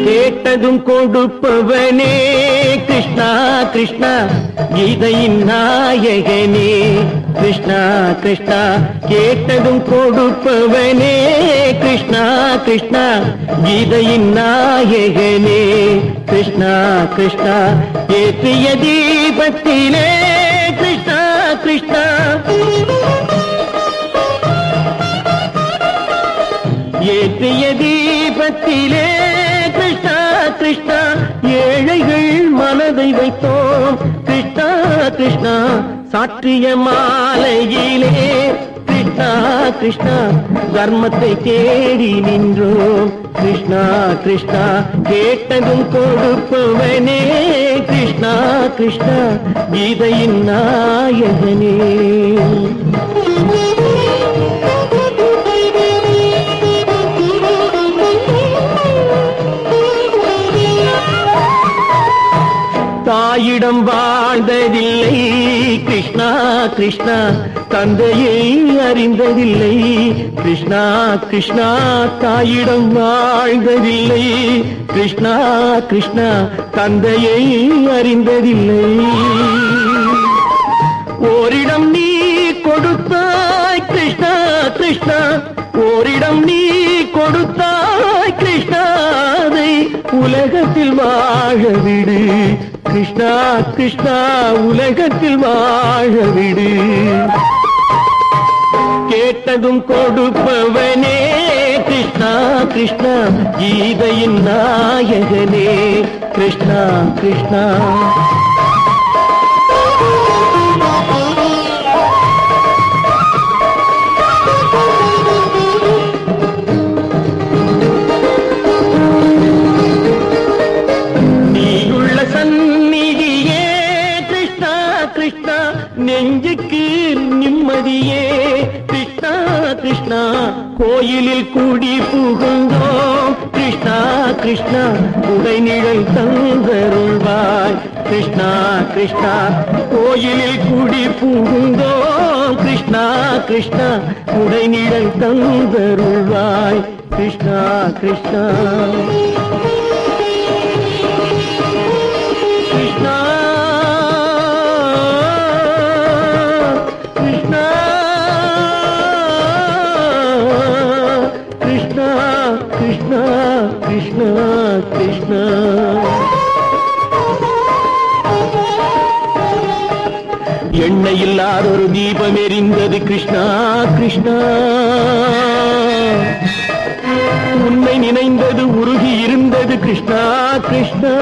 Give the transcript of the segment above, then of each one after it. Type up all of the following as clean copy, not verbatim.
கேட்டதும் கொடுப்பவனே கிருஷ்ணா கிருஷ்ணா கீதையின் நாயகனே கிருஷ்ணா கிருஷ்ணா கேட்டதும் கொடுப்பவனே கிருஷ்ணா கிருஷ்ணா கீதையின் நாயகனே கிருஷ்ணா கிருஷ்ணா ஏற்றிய தீபத்திலே கிருஷ்ணா கிருஷ்ணா ஏற்றிய தீபத்திலே கிருஷ்ணா கிருஷ்ணா ஏழைகள் மனதை வைத்தோம் கிருஷ்ணா கிருஷ்ணா சாற்றிய மாலையிலே கிருஷ்ணா கிருஷ்ணா தர்மத்தை தேடி நின்றோம் கிருஷ்ணா கிருஷ்ணா கேட்டதும் கொடுப்பவனே கிருஷ்ணா கிருஷ்ணா கீதையின் நாயகனே தாயிடம் வாழ்ந்ததில்லை கிருஷ்ணா கிருஷ்ணா தந்தையை அறிந்ததில்லை கிருஷ்ணா கிருஷ்ணா தாயிடம் வாழ்ந்ததில்லை கிருஷ்ணா கிருஷ்ணா தந்தையை அறிந்ததில்லை ஓரிடம் நீ கொடுத்தாய் கிருஷ்ணா கிருஷ்ணா ஓரிடம் நீ கொடுத்தாய் கிருஷ்ணா அதை உலகத்தில் வாழ விடு கிருஷ்ணா கிருஷ்ணா உலகத்தில் வாழ விடு கேட்டதும் கொடுப்பவனே கிருஷ்ணா கிருஷ்ணா கீதையின் நாயகனே கிருஷ்ணா கிருஷ்ணா கிருஷ்ணா நெஞ்சுக்கு நிம்மதியே கிருஷ்ணா கிருஷ்ணா கோயிலில் கூடி புகுந்தோம் கிருஷ்ணா கிருஷ்ணா உடைநிழல் தந்தருள்வாய் கிருஷ்ணா கிருஷ்ணா கோயிலில் கூடி புகுந்தோம் கிருஷ்ணா கிருஷ்ணா உடைநிழல் தந்தருள்வாய் கிருஷ்ணா கிருஷ்ணா கிருஷ்ணா கிருஷ்ணா கிருஷ்ணா கிருஷ்ணா எண்ணெய் இல்லாத ஒரு தீபம் எரிந்தது கிருஷ்ணா கிருஷ்ணா உன்னை நினைந்தது உருகி இருந்தது கிருஷ்ணா கிருஷ்ணா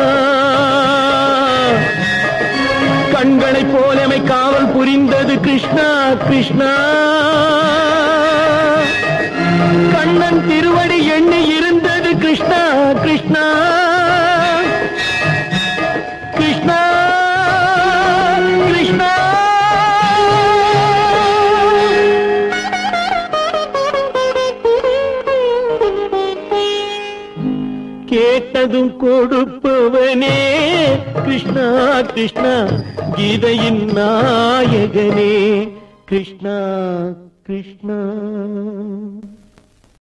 கண்களைப் போலமை காவல் புரிந்தது கிருஷ்ணா கிருஷ்ணா கண்ணன் திருவடி எண்ணி இருந்தது கிருஷ்ணா கிருஷ்ணா கிருஷ்ணா கிருஷ்ணா கேட்டதும் கொடுப்பவனே கிருஷ்ணா கிருஷ்ணா கீதையின் நாயகனே கிருஷ்ணா கிருஷ்ணா